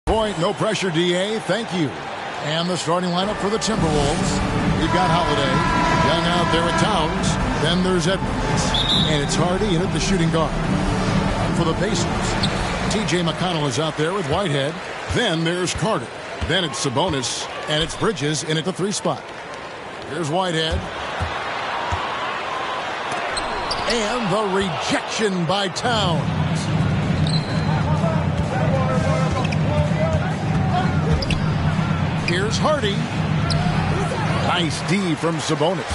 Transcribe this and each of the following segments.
Point, no pressure, DA. Thank you. And the starting lineup for the Timberwolves. We've got Holiday, Young out there at Towns. Then there's Edwards. And it's Hardy in at the shooting guard. And for the Pacers, T.J. McConnell is out there with Whitehead. Then there's Carter. Then it's Sabonis. And it's Bridges in at the 3 spot. Here's Whitehead. And the rejection by Towns. Here's Hardy. Nice D from Sabonis.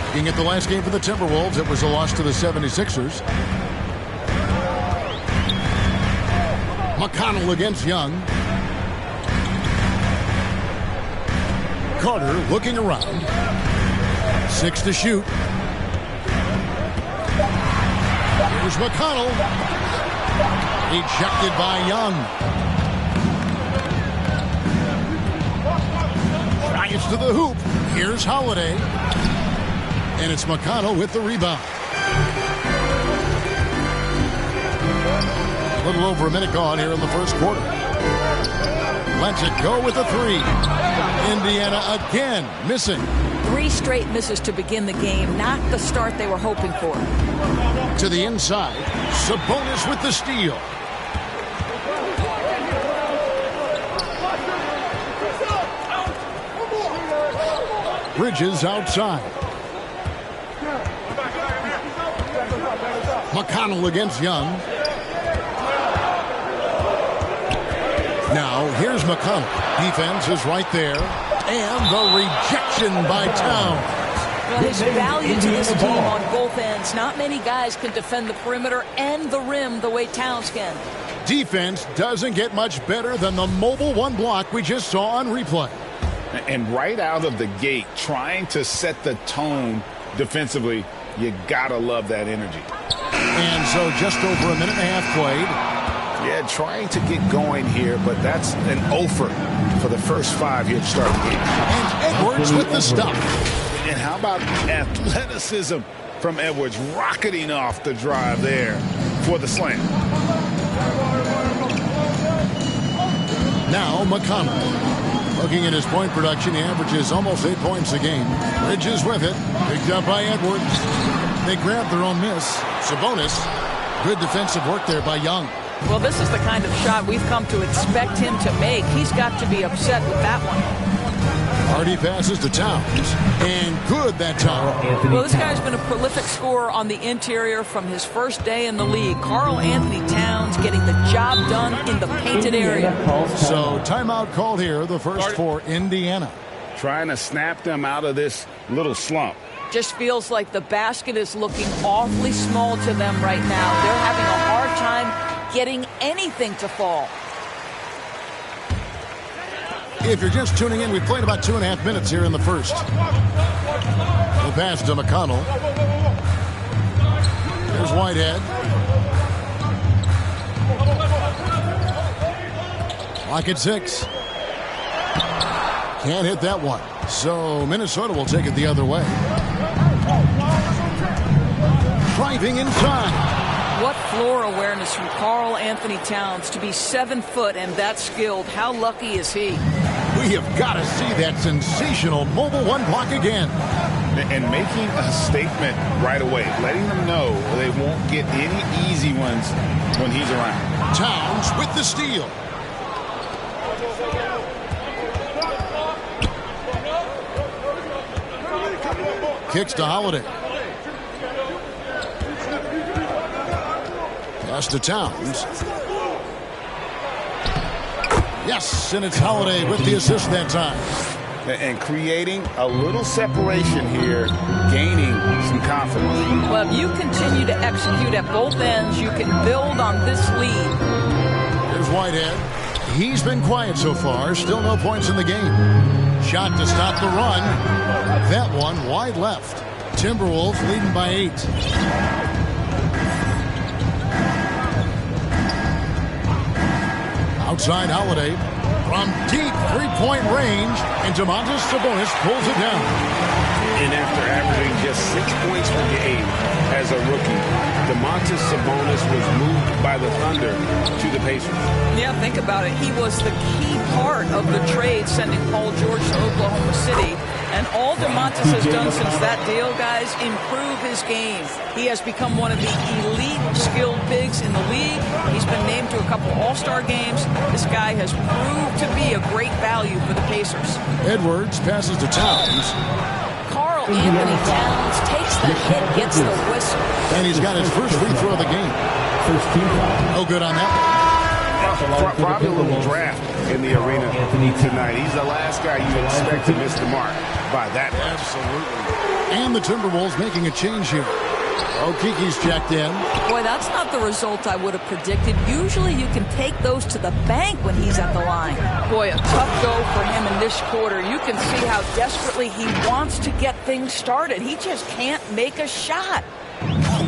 Looking at the last game for the Timberwolves, it was a loss to the 76ers. McConnell against Young. Carter looking around. 6 to shoot. Here's McConnell. Ejected by Young. Drives to the hoop. Here's Holiday. And it's McConnell with the rebound. A little over a minute gone here in the first quarter. Lets it go with a 3. Indiana again missing. 3 straight misses to begin the game. Not the start they were hoping for. To the inside. Sabonis with the steal. Bridges outside. McConnell against Young. Now here's McConnell. Defense is right there. And the rejection by Towns. Well, his value to this team on both ends. Not many guys can defend the perimeter and the rim the way Towns can. Defense doesn't get much better than the mobile 1 block we just saw on replay. And right out of the gate, trying to set the tone defensively, you gotta love that energy. And so just over a minute and a half played. Yeah, trying to get going here, but that's an offer for the first 5 here to start the game. And Edwards with the stop. And how about athleticism from Edwards, rocketing off the drive there for the slam. Now McConnell. Looking at his point production, he averages almost 8 points a game. Bridges with it. Picked up by Edwards. They grab their own miss. Sabonis. Good defensive work there by Young. Well, this is the kind of shot we've come to expect him to make. He's got to be upset with that one. Hardy passes to Towns. And good that time. Well, this guy's been a prolific scorer on the interior from his first day in the league. Karl Anthony Towns getting the job done in the painted area. So timeout called here, the first for Indiana. Trying to snap them out of this little slump. Just feels like the basket is looking awfully small to them right now. They're having a hard time getting anything to fall. If you're just tuning in, we've played about 2.5 minutes here in the first. The pass to McConnell. There's Whitehead. Clock at 6. Can't hit that one. So Minnesota will take it the other way. Driving inside. What floor awareness from Karl Anthony Towns to be 7 foot and that skilled. How lucky is he? We have got to see that sensational mobile 1 block again. And making a statement right away, letting them know they won't get any easy ones when he's around. Towns with the steal. Kicks to Holiday. Pass to Towns. Yes, and it's Holiday with the assist that time. And creating a little separation here, gaining some confidence. Well, if you continue to execute at both ends, you can build on this lead. Here's Whitehead. He's been quiet so far. Still no points in the game. Shot to stop the run. That one wide left. Timberwolves leading by 8. Outside Holiday. from deep three-point range, and Domantas Sabonis pulls it down. And after averaging just 6 points per game as a rookie, Domantas Sabonis was moved by the Thunder to the Pacers. Yeah, think about it. He was the key part of the trade sending Paul George to Oklahoma City. And all Domantas has done since that deal, guys, improve his game. He has become one of the elite skilled bigs in the league. He's been named to a couple All-Star games. This guy has proved to be a great value for the Pacers. Edwards passes to Towns. Carl Anthony Towns takes the hit, gets the whistle. And he's got his first free throw of the game. No good on that one. Probably a little draft in the arena tonight. He's the last guy you expect to miss the mark by that much. Absolutely. And the Timberwolves making a change here. Okiki's checked in. Boy, that's not the result I would have predicted. Usually you can take those to the bank when he's at the line. Boy, a tough go for him in this quarter. You can see how desperately he wants to get things started. He just can't make a shot.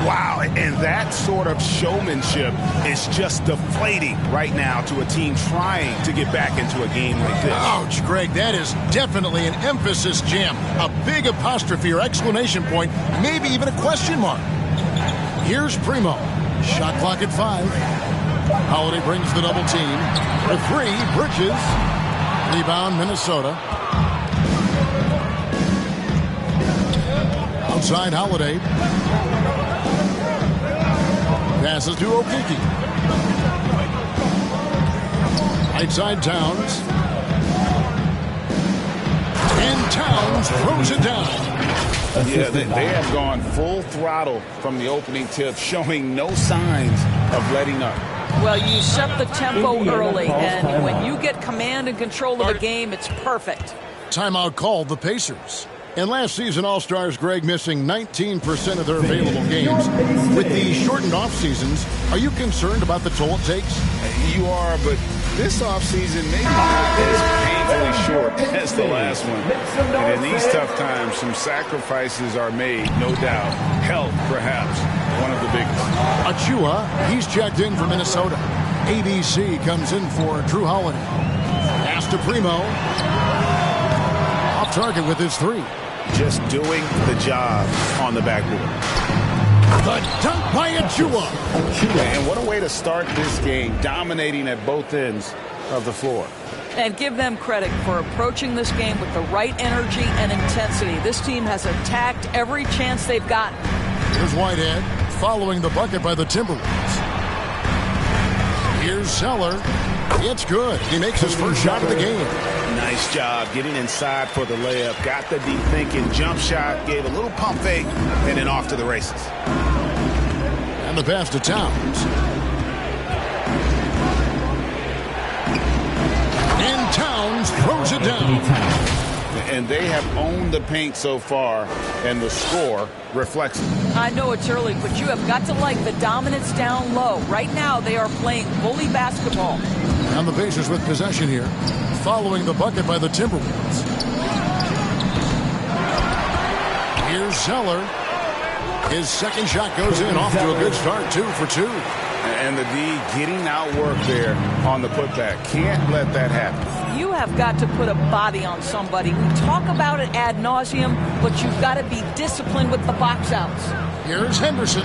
Wow, and that sort of showmanship is just deflating right now to a team trying to get back into a game like this. Ouch, Greg, that is definitely an emphasis jam. A big apostrophe or exclamation point, maybe even a question mark. Here's Primo. Shot clock at 5. Holiday brings the double team. The 3, Bridges. Rebound, Minnesota. Outside Holiday. Passes to Okiki. Right side Towns. And Towns throws it down. Yeah, they have gone full throttle from the opening tip, showing no signs of letting up. Well, you set the tempo early, and when you get command and control of the game, it's perfect. Timeout called the Pacers. And last season, All-Stars, Greg, missing 19% of their available games. With the shortened off-seasons, are you concerned about the toll it takes? You are, but this offseason maybe not as painfully short as the last one. And in these tough times, some sacrifices are made, no doubt. Health, perhaps, one of the biggest. Achua, he's checked in for Minnesota. ABC comes in for Drew Holiday. Pass to Primo. Off target with his 3. Just doing the job on the backboard. The dunk by Achua. And what a way to start this game, dominating at both ends of the floor. And give them credit for approaching this game with the right energy and intensity. This team has attacked every chance they've gotten. Here's Whitehead following the bucket by the Timberwolves. Here's Zeller. It's good. He makes his first shot of the game. Nice job getting inside for the layup. Got the deep thinking jump shot, gave a little pump fake, and then off to the races. And the pass to Towns. And Towns throws it down. And they have owned the paint so far, and the score reflects it. I know it's early, but you have got to like the dominance down low. Right now, they are playing bully basketball. And the Pacers with possession here, following the bucket by the Timberwolves. Here's Zeller. His second shot goes in, off to a good start, 2 for 2. And the D getting outwork there on the putback. Can't let that happen. You have got to put a body on somebody. We talk about it ad nauseum, but you've got to be disciplined with the box outs. Here's Henderson.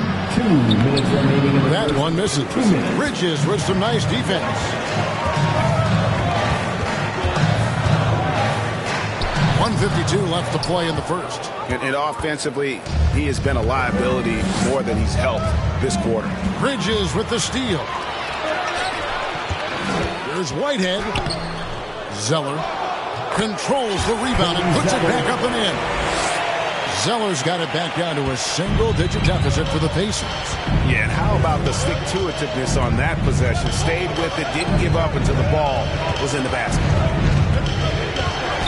That one misses. Bridges with some nice defense. 1:52 left to play in the first. And offensively, he has been a liability more than he's helped this quarter. Bridges with the steal. Here's Whitehead. Zeller controls the rebound and puts it back up and in. Zeller's got it back down to a single-digit deficit for the Pacers. Yeah, and how about the stick-to-itiveness on that possession? Stayed with it, didn't give up until the ball was in the basket.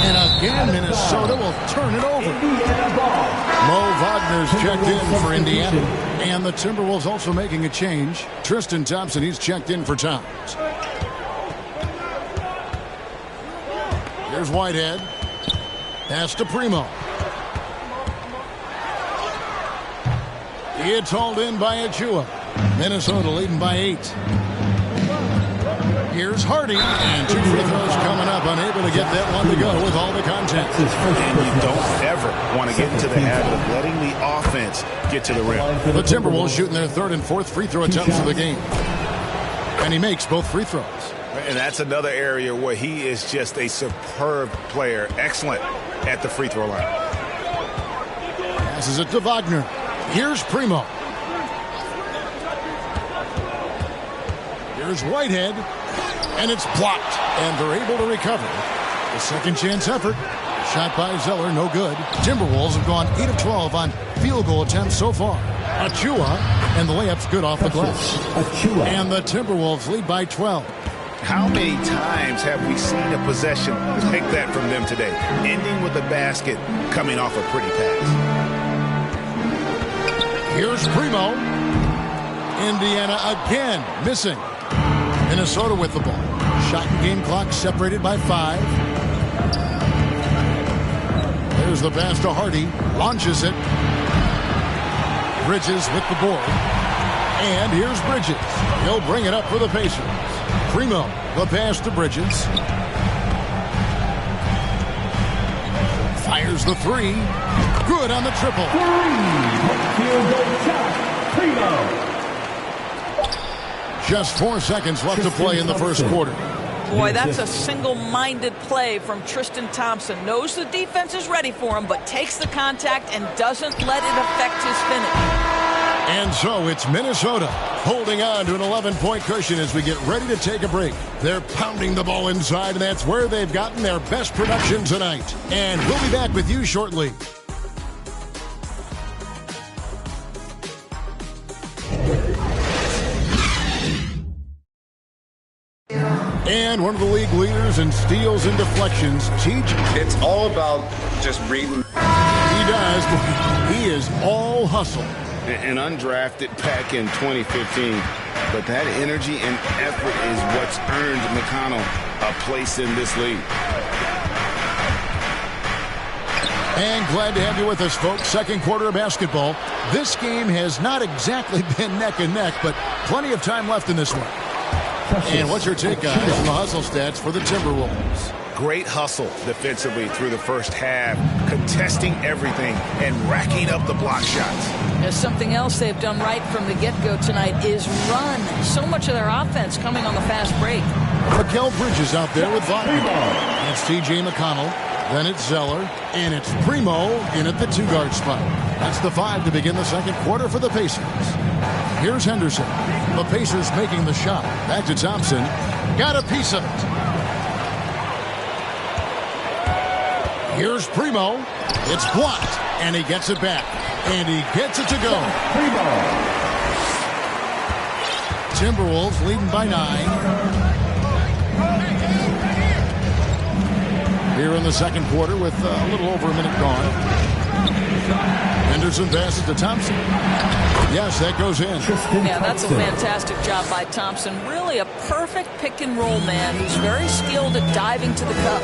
And again, Minnesota will turn it over. Mo Wagner's checked in for Indiana. And the Timberwolves also making a change. Tristan Thompson, he's checked in for Towns. Here's Whitehead. Pass to Primo. It's hauled in by Achua. Minnesota leading by 8. Here's Hardy, and 2 free throws coming up, unable to get that one to go with all the contact. And you don't ever want to get into the habit of letting the offense get to the rim. The Timberwolves shooting their 3rd and 4th free throw attempts of the game. And he makes both free throws. And that's another area where he is just a superb player. Excellent at the free throw line. Passes it to Wagner. Here's Primo. Here's Whitehead. And it's blocked. And they're able to recover. The second chance effort. Shot by Zeller, no good. Timberwolves have gone 8 of 12 on field goal attempts so far. Achua, and the layup's good off the glass. And the Timberwolves lead by 12. How many times have we seen a possession like that from them today? Ending with a basket, coming off a pretty pass. Here's Primo. Indiana again missing. Minnesota with the ball. Shot and game clock separated by 5. There's the pass to Hardy. Launches it. Bridges with the board. And here's Bridges. He'll bring it up for the Pacers. Primo, the pass to Bridges. Fires the 3. Good on the triple. Just 4 seconds left to play in the first quarter. Boy, that's a single-minded play from Tristan Thompson. Knows the defense is ready for him, but takes the contact and doesn't let it affect his finish. And so it's Minnesota holding on to an 11-point cushion as we get ready to take a break. They're pounding the ball inside, and that's where they've gotten their best production tonight. And we'll be back with you shortly. And one of the league leaders in steals and deflections, TJ. It's all about just reading. He does, but he is all hustle. And undrafted back in 2015. But that energy and effort is what's earned McConnell a place in this league. And glad to have you with us, folks. Second quarter of basketball. This game has not exactly been neck and neck, but plenty of time left in this one. And what's your take, guys, on the hustle stats for the Timberwolves? Great hustle defensively through the first half, contesting everything and racking up the block shots. There's something else they've done right from the get-go tonight is run. So much of their offense coming on the fast break. Mikal Bridges out there with Wagner. That's T.J. McConnell. Then it's Zeller. And it's Primo in at the 2-guard spot. That's the 5 to begin the second quarter for the Pacers. Here's Henderson. The Pacers making the shot. Back to Thompson. Got a piece of it. Here's Primo. It's blocked. And he gets it back. And he gets it to go. Timberwolves leading by 9. Here in the second quarter with a little over a minute gone. Henderson passes to Thompson. Yes, that goes in. Yeah, that's a fantastic job by Thompson. Really a perfect pick-and-roll man who's very skilled at diving to the cup.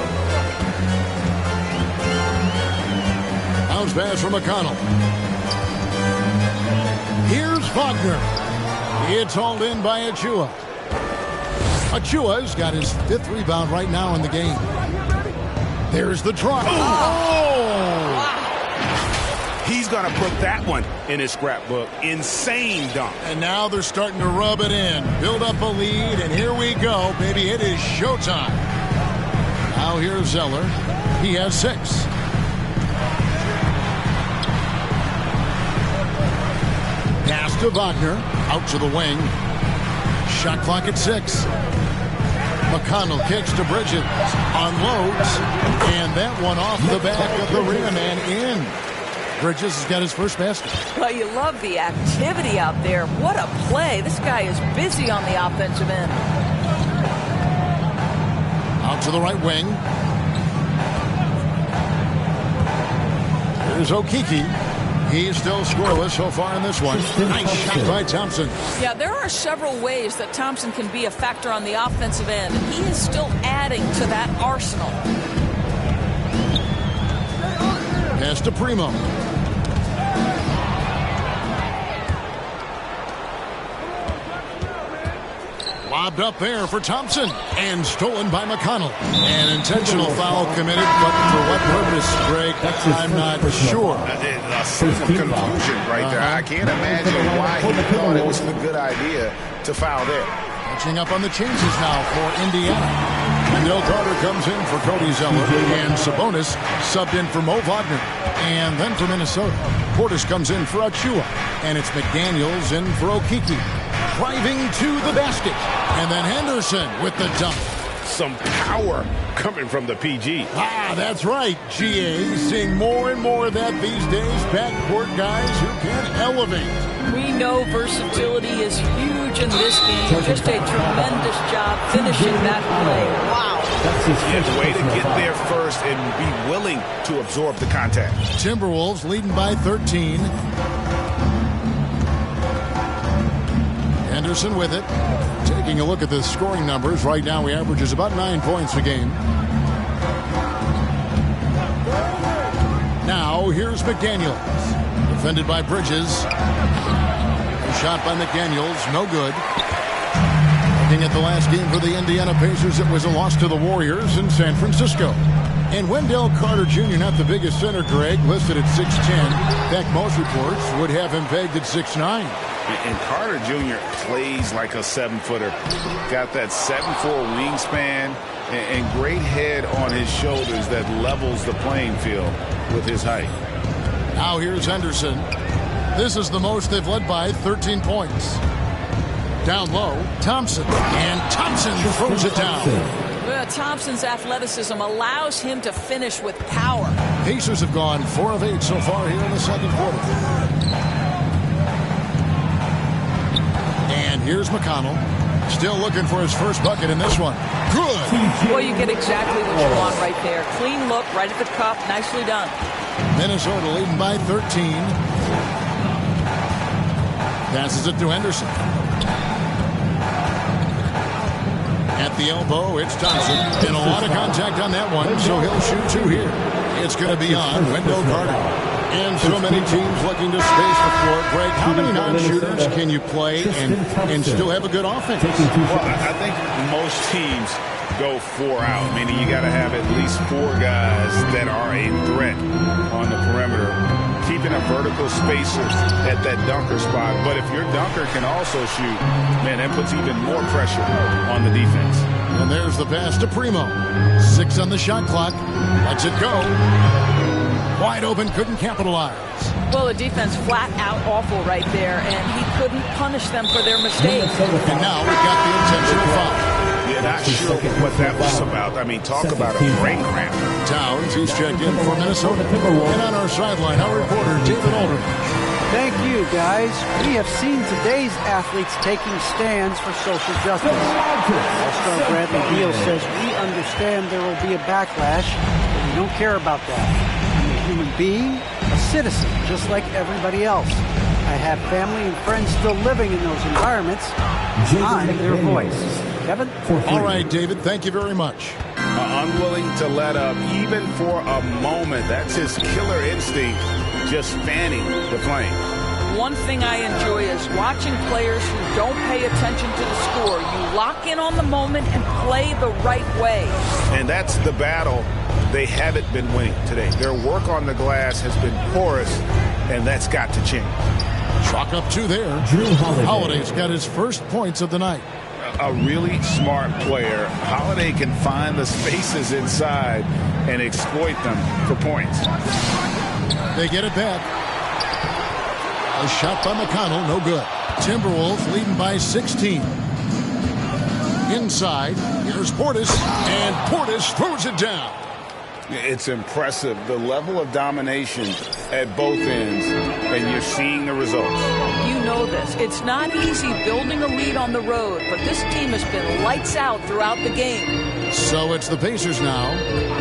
Bounce pass from McConnell. Here's Wagner. It's hauled in by Achua. Achua's got his 5th rebound right now in the game. There's the try. He's going to put that one in his scrapbook. Insane dunk. And now they're starting to rub it in. Build up a lead, and here we go, baby. It is showtime. Now here's Zeller. He has 6. Pass to Wagner. Out to the wing. Shot clock at 6. McConnell kicks to Bridges. Unloads. And that one off the back of the rim and in. Bridges has got his first basket. Well, you love the activity out there. What a play. This guy is busy on the offensive end. Out to the right wing. Here's Okeke. He's still scoreless so far in this one. Nice shot by Thompson. Yeah, there are several ways that Thompson can be a factor on the offensive end. And he is still adding to that arsenal. Pass to Primo. Lobbed up there for Thompson and stolen by McConnell. An intentional foul committed, but for what purpose, Greg? I'm not sure. A sense of confusion right there. I can't imagine why he thought it was a good idea to foul there. Catching up on the changes now for Indiana. Wendell Carter comes in for Cody Zeller, and Sabonis subbed in for Mo Wagner. And then for Minnesota, Portis comes in for Achua, and it's McDaniels in for Okiki. Driving to the basket, and then Henderson with the dunk. Some power coming from the PG. That's right, GA. Seeing more and more of that these days. Backcourt guys who can elevate. We know versatility is huge in this game. Just a tremendous job finishing that play. Wow. Yeah, way to get there first and be willing to absorb the contact. Timberwolves leading by 13. Henderson with it. Taking a look at the scoring numbers. Right now he averages about 9 points a game. Now here's McDaniels. Defended by Bridges. A shot by McDaniels. No good. Looking at the last game for the Indiana Pacers, it was a loss to the Warriors in San Francisco. And Wendell Carter Jr., not the biggest center, Greg, listed at 6'10". In fact, most reports would have him pegged at 6'9". And Carter Jr. plays like a 7-footer. Got that 7'4" wingspan and great head on his shoulders that levels the playing field with his height. Now here's Henderson. This is the most they've led by, 13 points. Down low, Thompson. And Thompson throws it down. Well, Thompson's athleticism allows him to finish with power. Pacers have gone 4 of 8 so far here in the second quarter. And here's McConnell. Still looking for his first bucket in this one. Good. Well, you get exactly what you want right there. Clean look, right at the cup. Nicely done. Minnesota leading by 13. Passes it to Henderson. At the elbow, it's Thompson. And a lot of contact on that one, so he'll shoot 2 here. It's going to be on Wendell Carter. And so many teams looking to space the floor. Greg, how many non-shooters can you play and still have a good offense? Well, I think most teams go 4 out, meaning you got to have at least 4 guys that are a threat on the perimeter, keeping a vertical spacer at that dunker spot. But if your dunker can also shoot, man, that puts even more pressure on the defense. And there's the pass to Primo. 6 on the shot clock. Lets it go. Wide open, couldn't capitalize. Well, the defense flat out awful right there, and he couldn't punish them for their mistakes. And now we've got the intentional foul. Yeah, not sure what that was about. I mean, talk about a brain cramp. Towns, he's checked in for Minnesota. And on our sideline, our reporter, David Aldridge. Thank you, guys. We have seen today's athletes taking stands for social justice. All-star Bradley Beal says, we understand there will be a backlash, but we don't care about that. I'm a human being, a citizen, just like everybody else. I have family and friends still living in those environments. I'm their voice. Kevin? All right, David, thank you very much. Unwilling to let up, even for a moment. That's his killer instinct, just fanning the flame. One thing I enjoy is watching players who don't pay attention to the score. You lock in on the moment and play the right way. And that's the battle they haven't been winning today. Their work on the glass has been porous, and that's got to change. Chalk up 2 there. Holiday's got his first points of the night. A really smart player. Holiday can find the spaces inside and exploit them for points. They get it back. A shot by McConnell, no good. Timberwolves leading by 16. Inside, here's Portis, and Portis throws it down. It's impressive, the level of domination at both ends, and you're seeing the results. You know this. It's not easy building a lead on the road, but this team has been lights out throughout the game. So it's the Pacers now.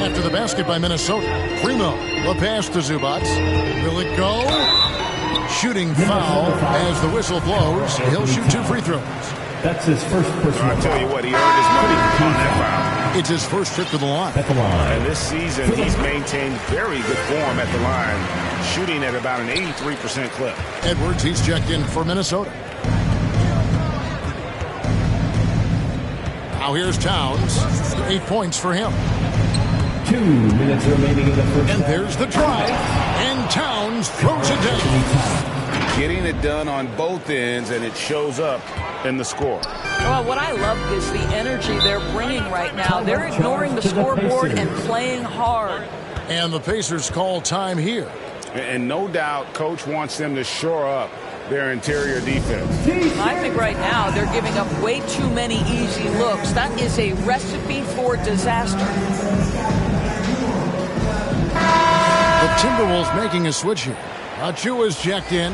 After the basket by Minnesota. Primo, the pass to Zubac. Will it go? Shooting foul as the whistle blows. He'll shoot 2 free throws. That's his first personal I tell you what, he earned his money on that foul. It's his first trip to the line. And this season, he's maintained very good form at the line, shooting at about an 83% clip. Edwards, he's checked in for Minnesota. Now here's Towns. 8 points for him. 2 minutes remaining in the first And half. there's the drive. And Towns throws it down. Getting it done on both ends, and it shows up in the score. Well, what I love is the energy they're bringing right now. They're ignoring the scoreboard and playing hard. And the Pacers call time here. And no doubt, Coach wants them to shore up their interior defense. I think right now they're giving up way too many easy looks. That is a recipe for disaster. The Timberwolves making a switch here. Achua's checked in.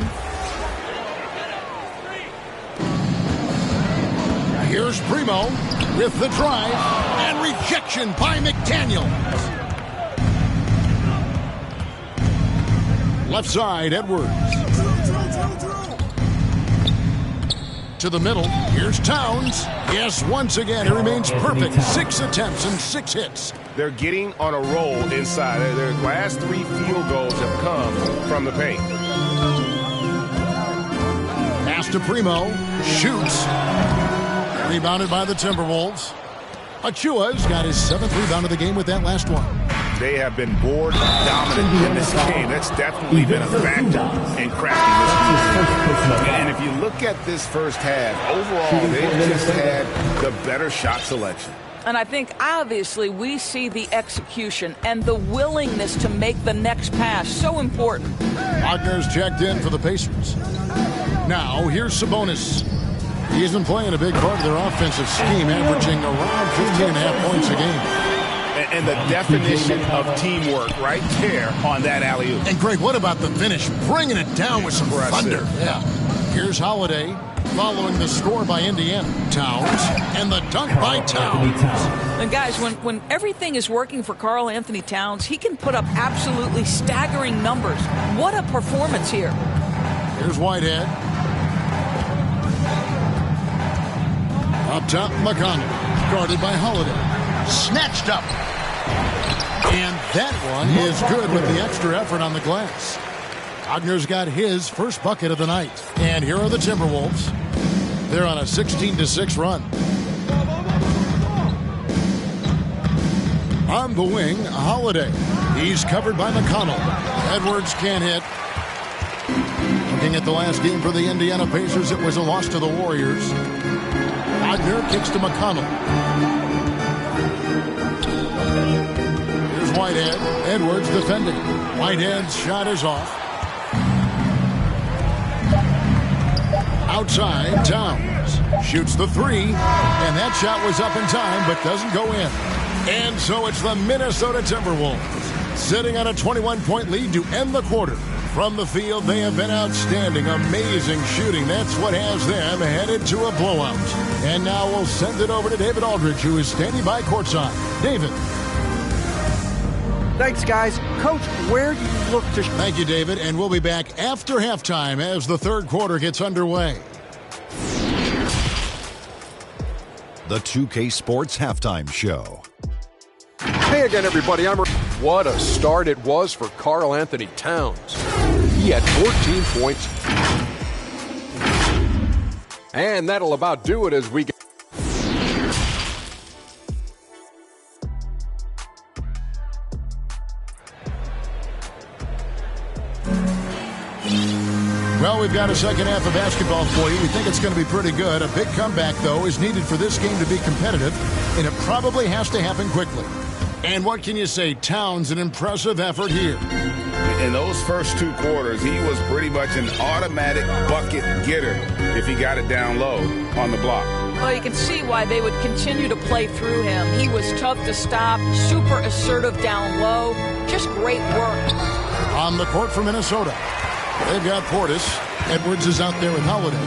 Here's Primo with the drive and rejection by McDaniel. Left side, Edwards. To the middle. Here's Towns. Yes, once again, he remains perfect. 6 attempts and 6 hits. They're getting on a roll inside. Their last 3 field goals have come from the paint. Pass to Primo. Shoots. Rebounded by the Timberwolves. Achua's got his 7th rebound of the game with that last one. They have been board dominant in this game. That's definitely been a factor in cracking this game. And if you look at this first half, overall, they've just had the better shot selection. And I think, obviously, we see the execution and the willingness to make the next pass so important. Wagner's checked in for the Pacers. Now, here's Sabonis. He's been playing a big part of their offensive scheme, averaging around 15.5 points a game. And the definition of teamwork right there on that alley-oop. And, Greg, what about the finish? Bringing it down with some thunder. Yeah. Here's Holiday following the score by Indiana. Towns and the dunk by Towns. And, guys, when everything is working for Karl Anthony Towns, he can put up absolutely staggering numbers. What a performance here. Here's Whitehead. Up top, McConnell. Guarded by Holiday. Snatched up. And that one is good with the extra effort on the glass. Wagner's got his first bucket of the night. And here are the Timberwolves. They're on a 16-6 run. On the wing, Holiday. He's covered by McConnell. Edwards can't hit. Looking at the last game for the Indiana Pacers, it was a loss to the Warriors. Wagner kicks to McConnell. Here's Whitehead. Edwards defending. Whitehead's shot is off. Outside, Towns shoots the 3, and that shot was up in time but doesn't go in. And so it's the Minnesota Timberwolves sitting on a 21-point lead to end the quarter. From the field, they have been outstanding, amazing shooting. That's what has them headed to a blowout. And now we'll send it over to David Aldridge, who is standing by courtside. David. Thanks, guys. Coach, where do you look to... Thank you, David, and we'll be back after halftime as the third quarter gets underway. The 2K Sports Halftime Show. Hey again, everybody. What a start it was for Karl Anthony Towns. He had 14 points. And that'll about do it as we get... Well, we've got a second half of basketball for you. We think it's going to be pretty good. A big comeback, though, is needed for this game to be competitive, and it probably has to happen quickly. And what can you say? Towns, an impressive effort here. In those first 2 quarters, he was pretty much an automatic bucket getter if he got it down low on the block. Well, you can see why they would continue to play through him. He was tough to stop, super assertive down low. Just great work. On the court for Minnesota, they've got Portis. Edwards is out there with Holiday.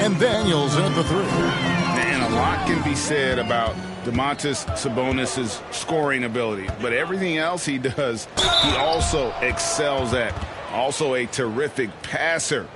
And Daniels at the 3. And a lot can be said about Domantas Sabonis' scoring ability. But everything else he does, he also excels at. Also a terrific passer.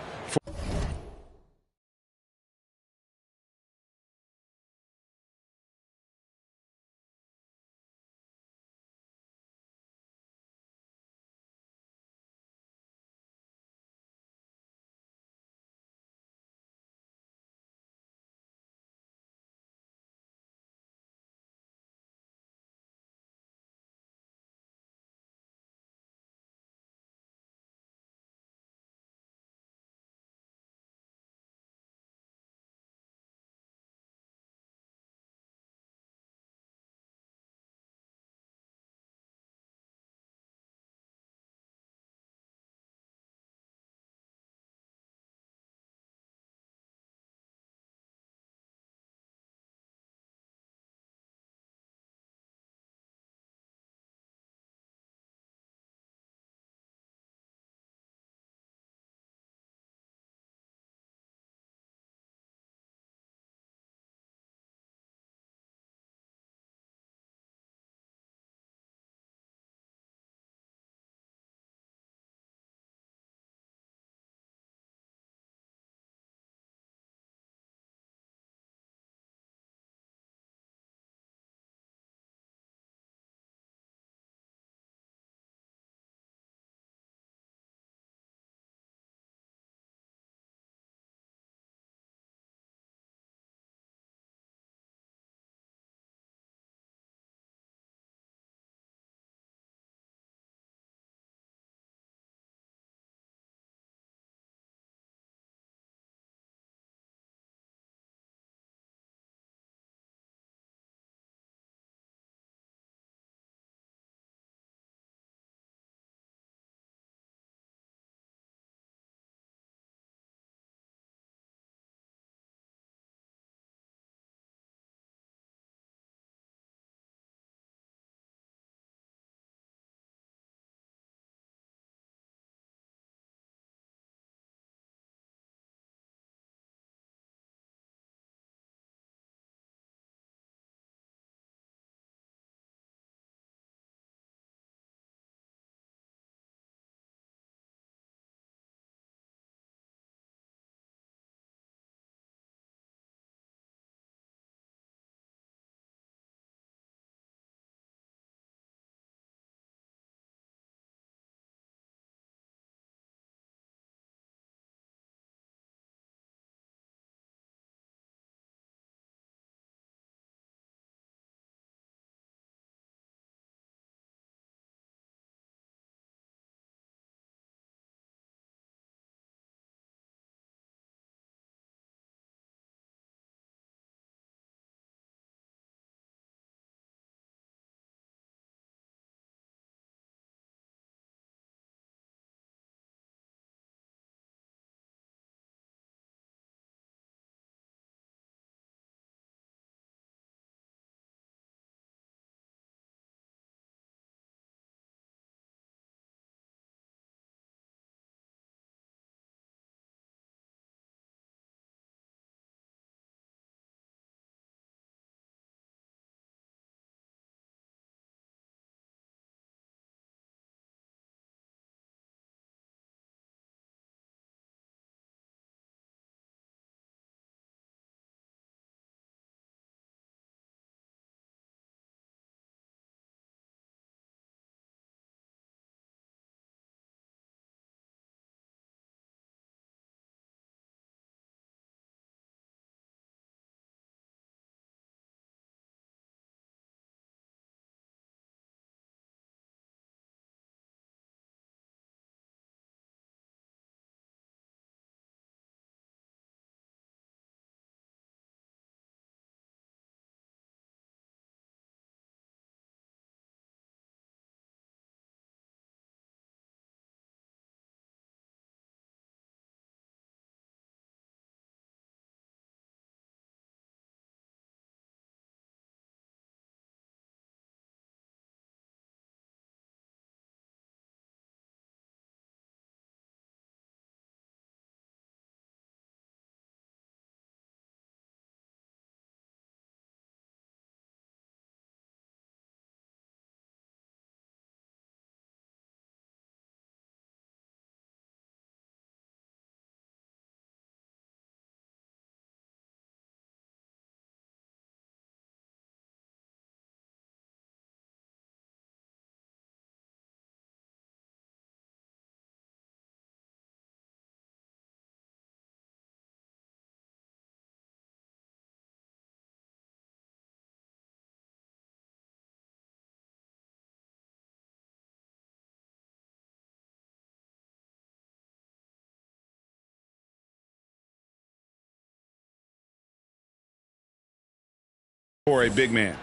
for a big man.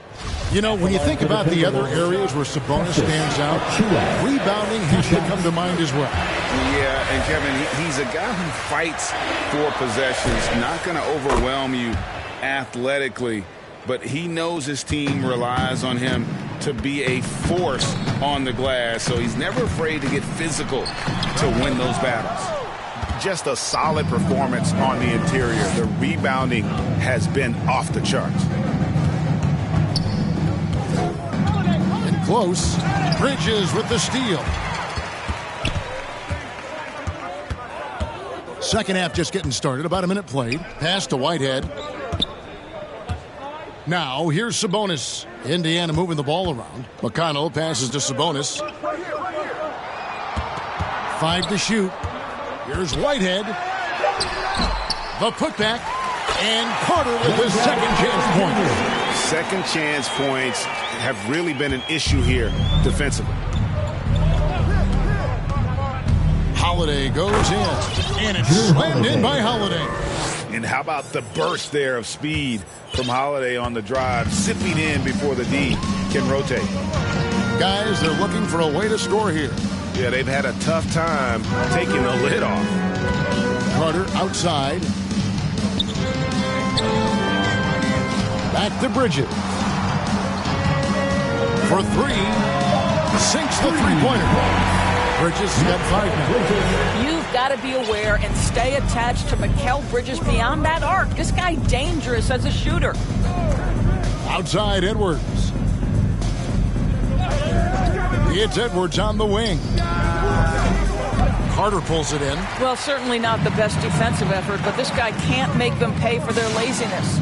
You know, when you think about the other areas where Sabonis stands out, rebounding has to come to mind as well. Yeah, and Kevin, he's a guy who fights for possessions, not going to overwhelm you athletically, but he knows his team relies on him to be a force on the glass, so he's never afraid to get physical to win those battles. Just a solid performance on the interior. The rebounding has been off the charts. And close. Bridges with the steal. Second half just getting started. About a minute played. Pass to Whitehead. Now, here's Sabonis. Indiana moving the ball around. McConnell passes to Sabonis. 5 to shoot. Here's Whitehead. The putback. And Carter with his second chance point. Second chance points have really been an issue here defensively. Holiday goes in. And it's slammed in by Holiday. And how about the burst there of speed from Holiday on the drive, zipping in before the D can rotate. Guys, they're looking for a way to score here. Yeah, they've had a tough time taking the lid off. Carter outside. Back to Bridges. For 3. Sinks the three-pointer. Bridges got 5 now. You've got to be aware and stay attached to Mikal Bridges beyond that arc. This guy dangerous as a shooter. Outside Edwards. It's Edwards on the wing. Carter pulls it in. Well, certainly not the best defensive effort, but this guy can't make them pay for their laziness.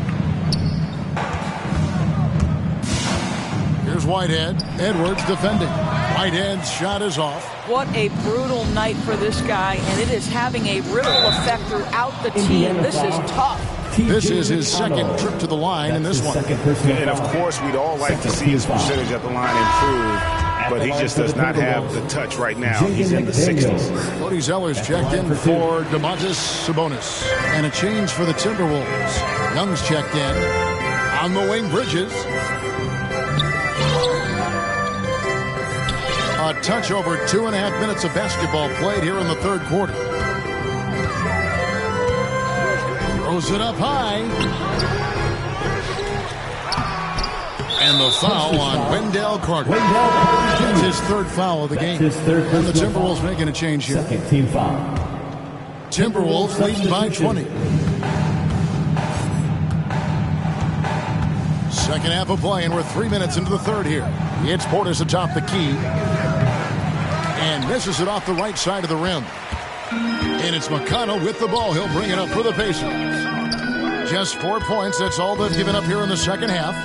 Here's Whitehead. Edwards defending. Whitehead's shot is off. What a brutal night for this guy, and it is having a ripple effect throughout the team. This is tough. This is his second trip to the line in this one. And, of course, we'd all like to see his percentage at the line improve, but he just does not have the touch right now. He's in the 60s. Cody Zeller's checked in for Domantas Sabonis. And a change for the Timberwolves. Young's checked in. On the wing, Bridges. A touch over 2.5 minutes of basketball played here in the third quarter. Throws it up high. And the foul on Wendell Carter. It's his third foul of the game. And the Timberwolves making a change here. Second team foul. Timberwolves leading by 20. Second half of play, and we're 3 minutes into the third here. It's Portis atop the key. And misses it off the right side of the rim. And it's McConnell with the ball. He'll bring it up for the Pacers. Just 4 points. That's all they've given up here in the second half.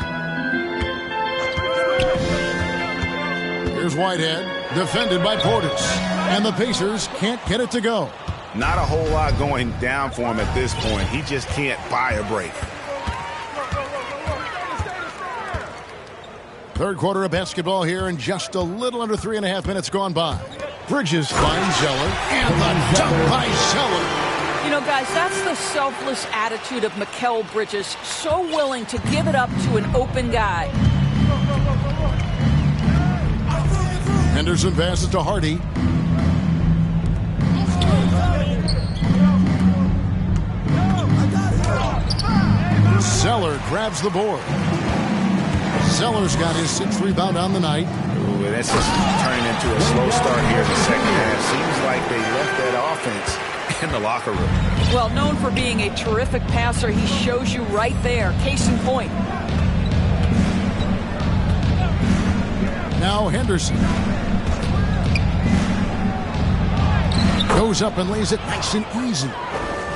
Here's Whitehead, defended by Portis. And the Pacers can't get it to go. Not a whole lot going down for him at this point. He just can't buy a break. Third quarter of basketball here, and just a little under 3.5 minutes gone by. Bridges finds Zeller, and the dunk by Zeller. You know, guys, that's the selfless attitude of Mikal Bridges. So willing to give it up to an open guy. Henderson passes to Hardy. Zeller grabs the board. Zeller's got his 6th rebound on the night. Ooh, that's just turning into a slow start here in the second half. Seems like they left that offense in the locker room. Well, known for being a terrific passer, he shows you right there. Case in point. Now Henderson. Goes up and lays it nice and easy.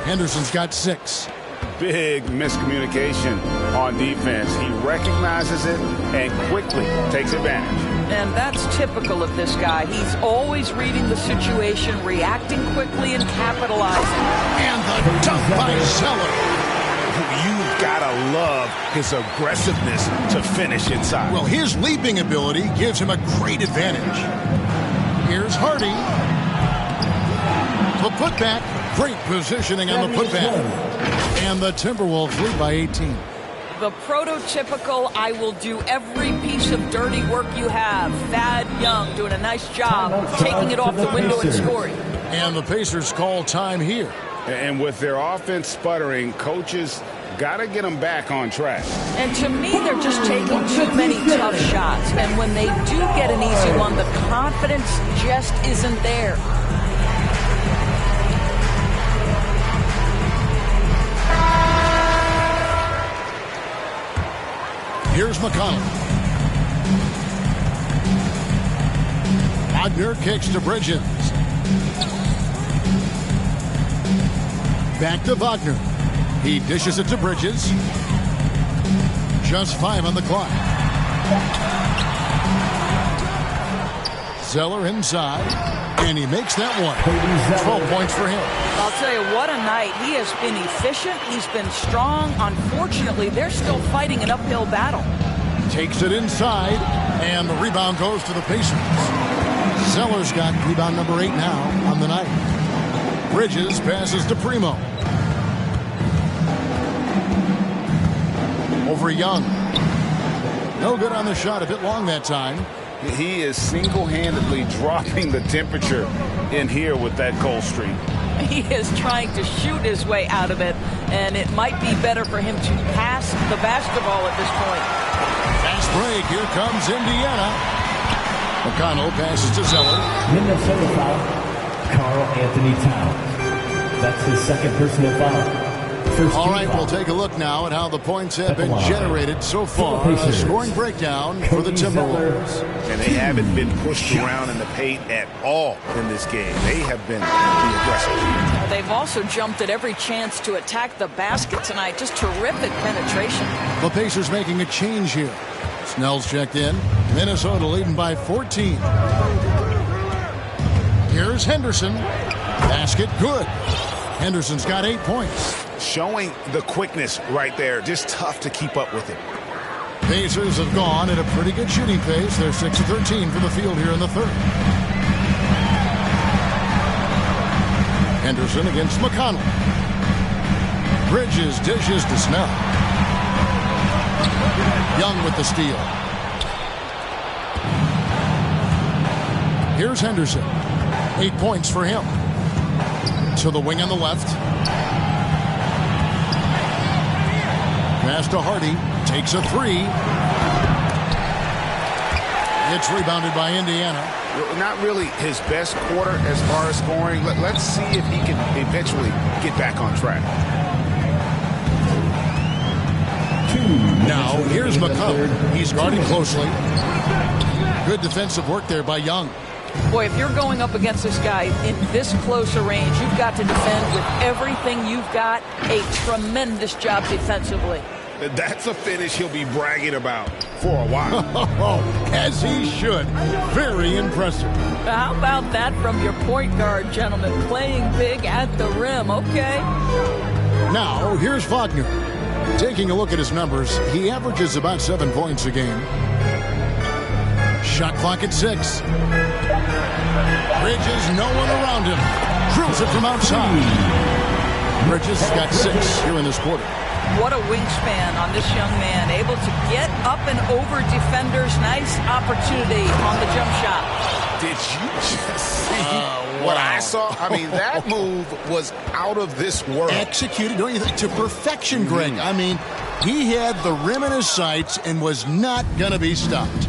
Henderson's got 6. Big miscommunication on defense. He recognizes it and quickly takes advantage. And that's typical of this guy. He's always reading the situation, reacting quickly, and capitalizing. And the dunk by Zeller. You've got to love his aggressiveness to finish inside. Well, his leaping ability gives him a great advantage. Here's Hardy. The putback. Great positioning on the putback. And the Timberwolves lead by 18. The prototypical, I will do every piece of dirty work you have. Thad Young doing a nice job taking it off the window and scoring. And the Pacers call time here. And with their offense sputtering, coaches got to get them back on track. And to me, they're just taking too many tough shots. And when they do get an easy one, the confidence just isn't there. Here's McConnell. Wagner kicks to Bridges. Back to Wagner. He dishes it to Bridges. Just 5 on the clock. Zeller inside, and he makes that one. 12 points for him. I'll tell you, what a night. He has been efficient. He's been strong. Unfortunately, they're still fighting an uphill battle. Takes it inside, and the rebound goes to the Pacers. Zeller's got rebound number 8 now on the night. Bridges passes to Primo. Over Young. No good on the shot, a bit long that time. He is single-handedly dropping the temperature in here with that cold streak. He is trying to shoot his way out of it, and it might be better for him to pass the basketball at this point. Fast break. Here comes Indiana. McConnell passes to Zeller. Minnesota foul, Karl Anthony Towns. That's his second personal foul. All right, we'll take a look now at how the points have been generated so far. A scoring breakdown for the Timberwolves. And they haven't been pushed around in the paint at all in this game. They have been the aggressors. They've also jumped at every chance to attack the basket tonight. Just terrific penetration. The Pacers making a change here. Snell's checked in. Minnesota leading by 14. Here's Henderson. Basket good. Henderson's got 8 points. Showing the quickness right there. Just tough to keep up with it. Pacers have gone at a pretty good shooting pace. They're 6 of 13 from the field here in the third. Henderson against McConnell. Bridges dishes to Snell. Young with the steal. Here's Henderson. 8 points for him. To the wing on the left. Pass to Hardy. Takes a 3. It's rebounded by Indiana. Not really his best quarter as far as scoring. Let's see if he can eventually get back on track. Now, here's McConnell. He's guarding closely. Good defensive work there by Young. Boy, if you're going up against this guy in this close a range, you've got to defend with everything you've got. A tremendous job defensively. That's a finish he'll be bragging about for a while. As he should. Very impressive. How about that from your point guard, gentlemen? Playing big at the rim. Okay. Now, here's Wagner. Taking a look at his numbers, he averages about 7 points a game. Shot clock at 6. Bridges, no one around him. Drills it from outside. Bridges has got 6 here in this quarter. What a wingspan on this young man. Able to get up and over defenders. Nice opportunity on the jump shot. Did you just see what I saw? I mean, that move was out of this world. Executed, don't you think, to perfection, Greg. I mean, he had the rim in his sights and was not going to be stopped.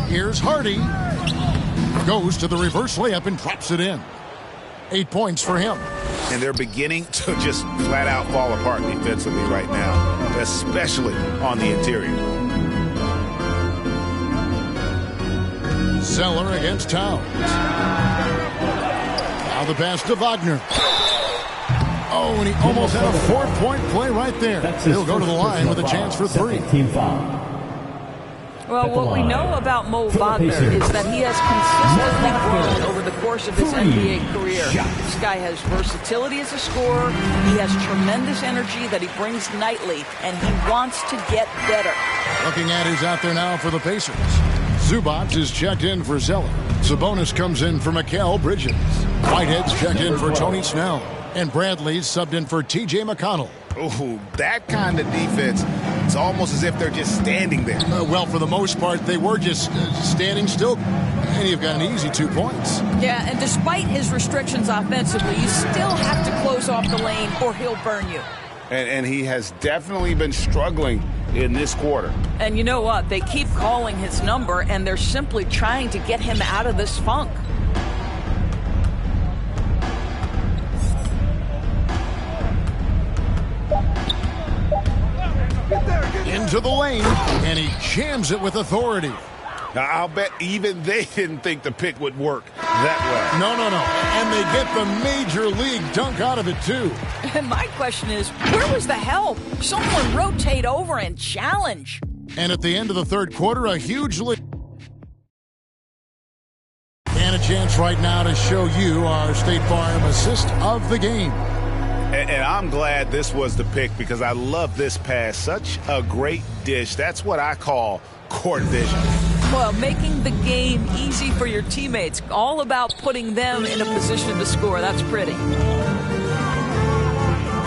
Here's Hardy. Goes to the reverse layup and drops it in. 8 points for him. And they're beginning to just flat out fall apart defensively right now, especially on the interior. Zeller against Towns. Now the pass to Wagner. Oh, and he almost had a 4-point play right there. He'll go to the line with a chance for 3. Team foul. Well, what we know about Mo Wagner is that he has consistently grown over the course of his NBA career. This guy has versatility as a scorer. He has tremendous energy that he brings nightly, and he wants to get better. Looking at who's out there now for the Pacers. Zubac is checked in for Zeller. Sabonis comes in for Mikal Bridges. Whitehead's checked in for Tony Snell. And Bradley's subbed in for T.J. McConnell. Ooh, that kind of defense, it's almost as if they're just standing there. Well, for the most part, they were just standing still. And you've got an easy 2 points. Yeah, and despite his restrictions offensively, you still have to close off the lane or he'll burn you. And he has definitely been struggling in this quarter. And you know what? They keep calling his number, and they're simply trying to get him out of this funk. Into the lane, and he jams it with authority. Now, I'll bet even they didn't think the pick would work that way. No. And they get the major league dunk out of it, too. And my question is, where was the help? Someone rotate over and challenge. And at the end of the third quarter, a huge lead. And a chance right now to show you our State Farm assist of the game. And I'm glad this was the pick because I love this pass. Such a great dish. That's what I call court vision. Well, making the game easy for your teammates. All about putting them in a position to score. That's pretty.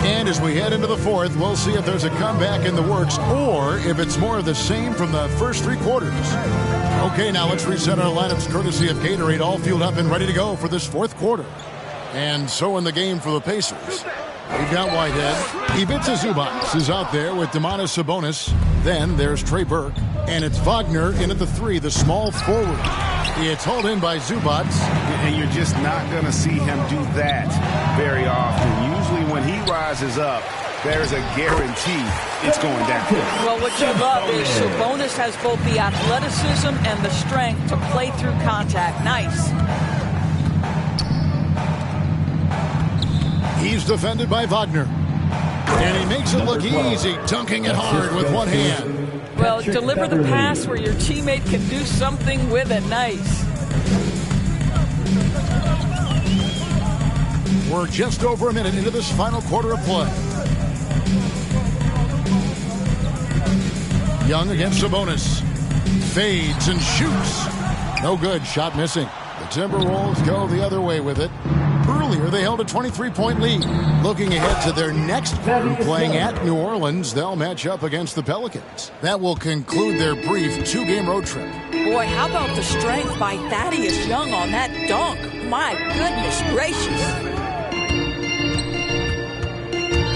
And as we head into the fourth, we'll see if there's a comeback in the works or if it's more of the same from the first 3 quarters. Okay, now let's reset our lineups courtesy of Gatorade, all fueled up and ready to go for this fourth quarter. And so in the game for the Pacers. We've got Whitehead. Ivica Zubac is out there with Domantas Sabonis. Then there's Trey Burke. And it's Wagner in at the 3, the small forward. It's hauled in by Zubac. And you're just not going to see him do that very often. Usually when he rises up, there's a guarantee it's going down. Well, what you love is Sabonis has both the athleticism and the strength to play through contact. Nice. He's defended by Wagner. And he makes it look easy, dunking it hard with one hand. Well, deliver the pass where your teammate can do something with it. Nice. We're just over a minute into this final quarter of play. Young against Sabonis. Fades and shoots. No good. Shot missing. The Timberwolves go the other way with it. Earlier, they held a 23-point lead. Looking ahead to their next quarter, playing at New Orleans, they'll match up against the Pelicans. That will conclude their brief 2-game road trip. Boy, how about the strength by Thaddeus Young on that dunk? My goodness gracious.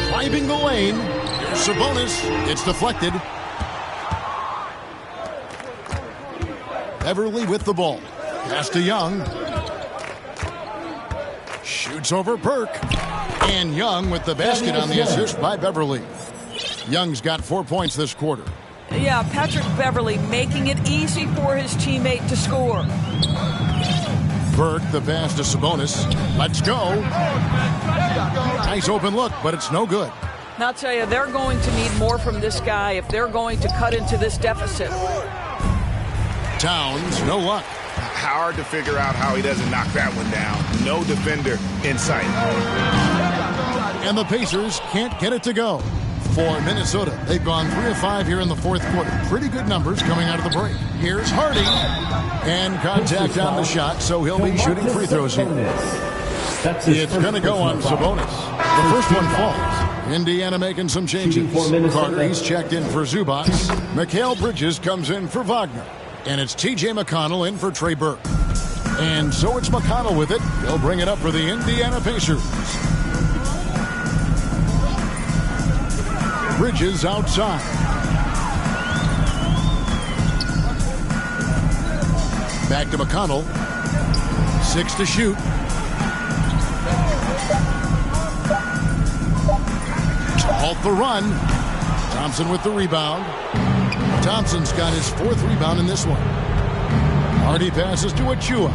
Driving the lane. Here's Sabonis. It's deflected. Beverly with the ball. Pass to Young. Shoots over Burke. And Young with the basket on the assist by Beverly. Young's got 4 points this quarter. Yeah, Patrick Beverly making it easy for his teammate to score. Burke, the pass to Sabonis. Let's go. Nice open look, but it's no good. And I'll tell you, they're going to need more from this guy if they're going to cut into this deficit. Towns, no luck. Hard to figure out how he doesn't knock that one down. No defender in sight. And the Pacers can't get it to go. For Minnesota, they've gone 3 of 5 here in the fourth quarter. Pretty good numbers coming out of the break. Here's Hardy. And contact on the shot, so he'll be shooting free throws here. It's going to go on Sabonis. The first one falls. Indiana making some changes. Carter, he's checked in for Zubac. Mikal Bridges comes in for Wagner. And it's T.J. McConnell in for Trey Burke. And so it's McConnell with it. He'll bring it up for the Indiana Pacers. Bridges outside. Back to McConnell. 6 to shoot. To halt the run. Thompson with the rebound. Thompson's got his 4th rebound in this one. Hardy passes to Achua.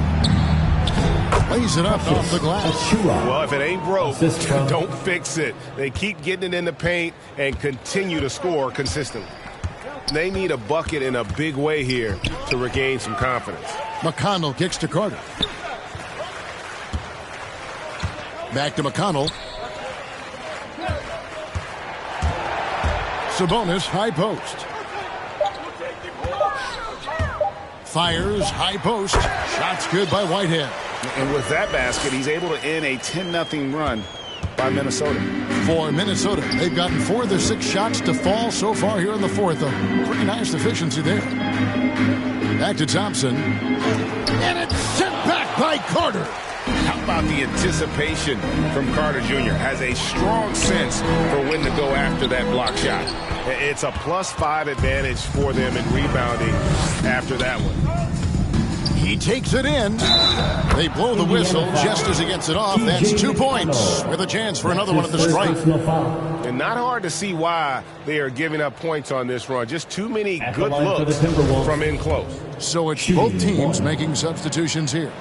Lays it up off the glass. Well, if it ain't broke, don't fix it. They keep getting it in the paint and continue to score consistently. They need a bucket in a big way here to regain some confidence. McConnell kicks to Carter. Back to McConnell. Sabonis, high post. Fires, high post. Shots good by Whitehead. And with that basket, he's able to end a 10-0 run by Minnesota. for Minnesota. They've gotten 4 of their 6 shots to fall so far here in the fourth. A pretty nice efficiency there. Back to Thompson. And it's sent back by Carter. How about the anticipation from Carter Jr.? Has a strong sense for when to go after that block shot. It's a +5 advantage for them in rebounding after that one. He takes it in. They blow the whistle just as he gets it off. That's 2 points with a chance for another one at the stripe. And not hard to see why they are giving up points on this run. Just too many good looks from in close. So it's both teams making substitutions here.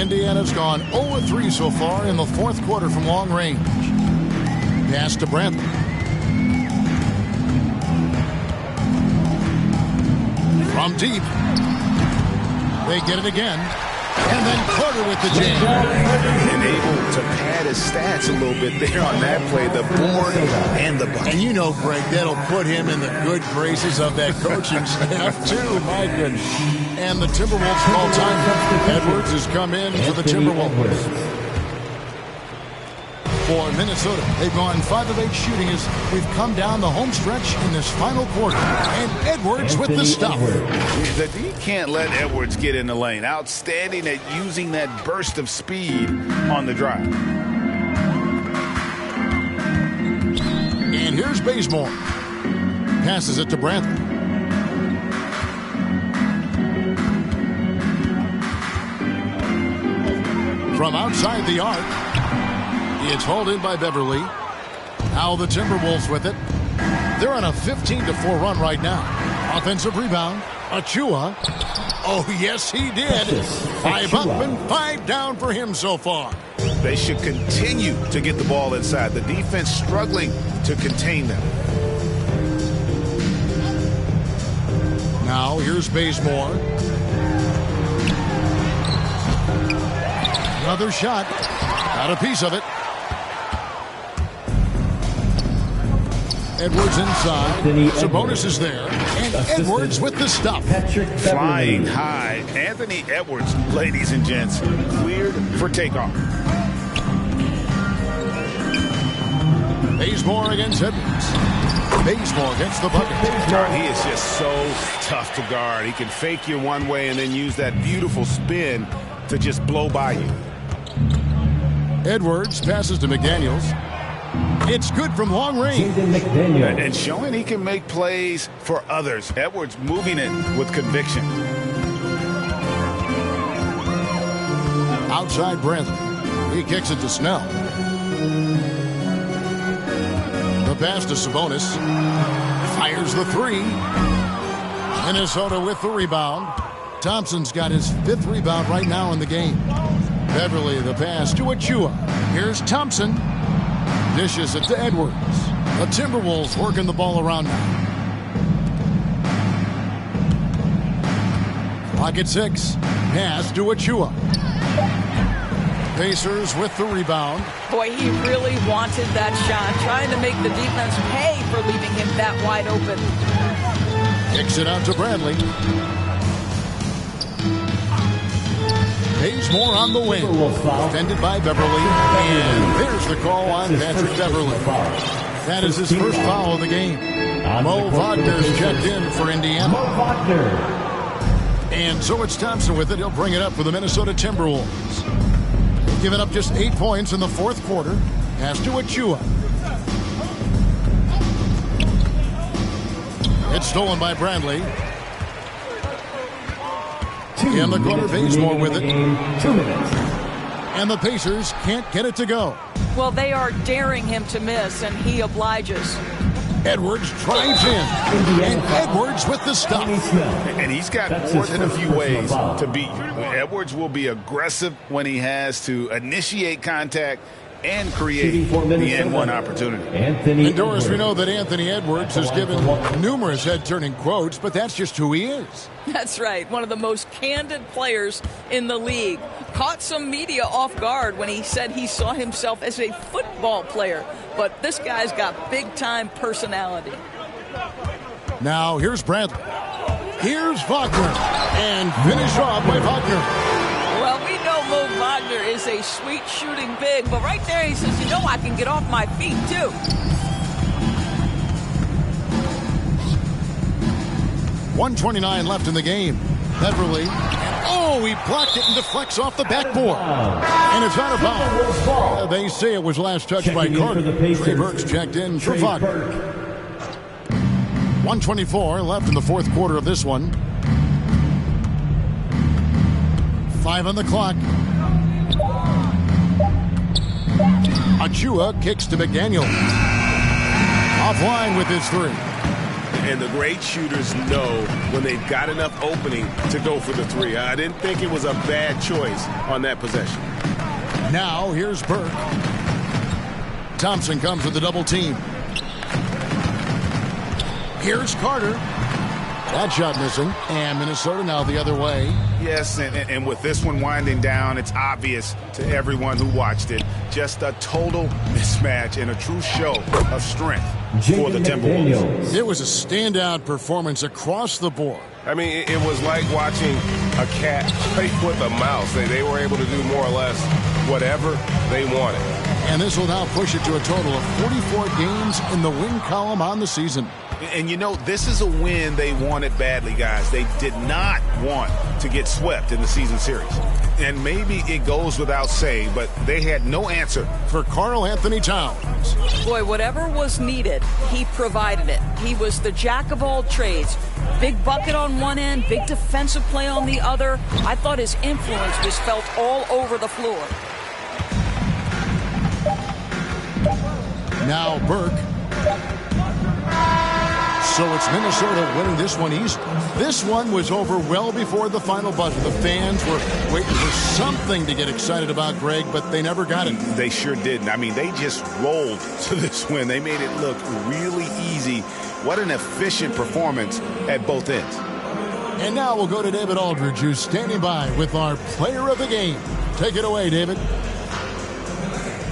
Indiana's gone 0-3 so far in the fourth quarter from long range. Pass to Brantley. From deep. They get it again. And then Carter with the jam. And able to pad his stats a little bit there on that play. The board and the bucket. And you know, Greg, that'll put him in the good graces of that coaching staff, too. My goodness. And the Timberwolves call time. Edwards has come in for the Timberwolves. For Minnesota, they've gone 5 of 8 shooting as we've come down the home stretch in this final quarter. And Edwards with the stuff. The D can't let Edwards get in the lane. Outstanding at using that burst of speed on the drive. And here's Bazemore. Passes it to Brantley. From outside the arc. It's hauled in by Beverly. Now the Timberwolves with it. They're on a 15-4 run right now. Offensive rebound. Achua. Oh, yes, he did. 5 up and 5 down for him so far. They should continue to get the ball inside. The defense struggling to contain them. Now here's Bazemore. Another shot. Got a piece of it. Edwards inside. Sabonis is there. And Edwards with the stuff. Flying high. Anthony Edwards, ladies and gents, cleared for takeoff. Bazemore against Edwards. Bazemore against the bucket. He is just so tough to guard. He can fake you one way and then use that beautiful spin to just blow by you. Edwards passes to McDaniels. It's good from long range. And showing he can make plays for others. Edwards moving it with conviction. Outside Brantley. He kicks it to Snell. The pass to Sabonis. Fires the 3. Minnesota with the rebound. Thompson's got his 5th rebound right now in the game. Beverly the pass to Achua. Here's Thompson. Dishes it to Edwards. The Timberwolves working the ball around now. Clock at 6. Pass to Achua. Pacers with the rebound. Boy, he really wanted that shot, trying to make the defense pay for leaving him that wide open. Kicks it out to Bradley. Bazemore on the wing. Defended by Beverly. And there's the call on Patrick Beverly. That is his first foul of the game. Mo Wagner's checked in for Indiana. And so it's Thompson with it. He'll bring it up for the Minnesota Timberwolves. They've given up just 8 points in the fourth quarter. Pass to Achua. It's stolen by Bradley. In the corner, Bazemore with it. 2 minutes. And the Pacers can't get it to go. Well, they are daring him to miss, and he obliges. Edwards drives in. And Edwards with the stuff. And he's got more than a few ways to beat you. Edwards will be aggressive when he has to initiate contact and create the N1 opportunity. And Doris, we know that Anthony Edwards has given numerous head-turning quotes, but that's just who he is. That's right. One of the most candid players in the league. Caught some media off guard when he said he saw himself as a football player. But this guy's got big-time personality. Now, here's Bradley. Here's Wagner. And finish off by Wagner. Well, we know Mo Wagner is a sweet shooting big, but right there he says, you know, I can get off my feet, too. .129 left in the game. Beverly. Oh, he blocked it and deflects off the backboard. And it's out of bounds. They say it was last touched by Carter. Trey Burks checked in for Wagner. 124 left in the fourth quarter of this one. 5 on the clock. Achua kicks to McDaniel. Offline with his 3. And the great shooters know when they've got enough opening to go for the three. I didn't think it was a bad choice on that possession. Now here's Burke. Thompson comes with the double team. Here's Carter. That shot missing. And Minnesota now the other way. Yes, and with this one winding down, it's obvious to everyone who watched it. Just a total mismatch and a true show of strength for the Timberwolves. It was a standout performance across the board. I mean, it was like watching a cat play with a mouse. They were able to do more or less whatever they wanted. And this will now push it to a total of 44 games in the win column on the season. And you know, this is a win they wanted badly, guys. They did not want to get swept in the season series. And maybe it goes without saying, but they had no answer. For Karl Anthony Towns. Boy, whatever was needed, he provided it. He was the jack of all trades. Big bucket on one end, big defensive play on the other. I thought his influence was felt all over the floor. Now Burke. So it's Minnesota winning this one easy. This one was over well before the final buzzer. The fans were waiting for something to get excited about, Greg, but they never got it. They sure didn't. I mean, they just rolled to this win. They made it look really easy. What an efficient performance at both ends. And now we'll go to David Aldridge, who's standing by with our player of the game. Take it away, David.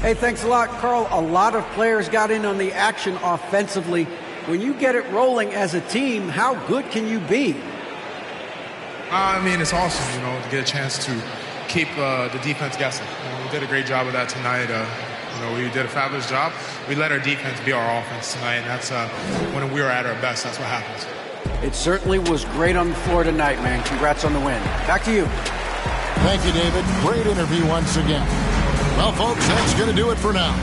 Hey, thanks a lot, Carl. A lot of players got in on the action offensively. When you get it rolling as a team, how good can you be? I mean, it's awesome, to get a chance to keep the defense guessing. We did a great job of that tonight. We did a fabulous job. We let our defense be our offense tonight, and that's when we were at our best. That's what happens. It certainly was great on the floor tonight, man. Congrats on the win. Back to you. Thank you, David. Great interview once again. Well, folks, that's going to do it for now.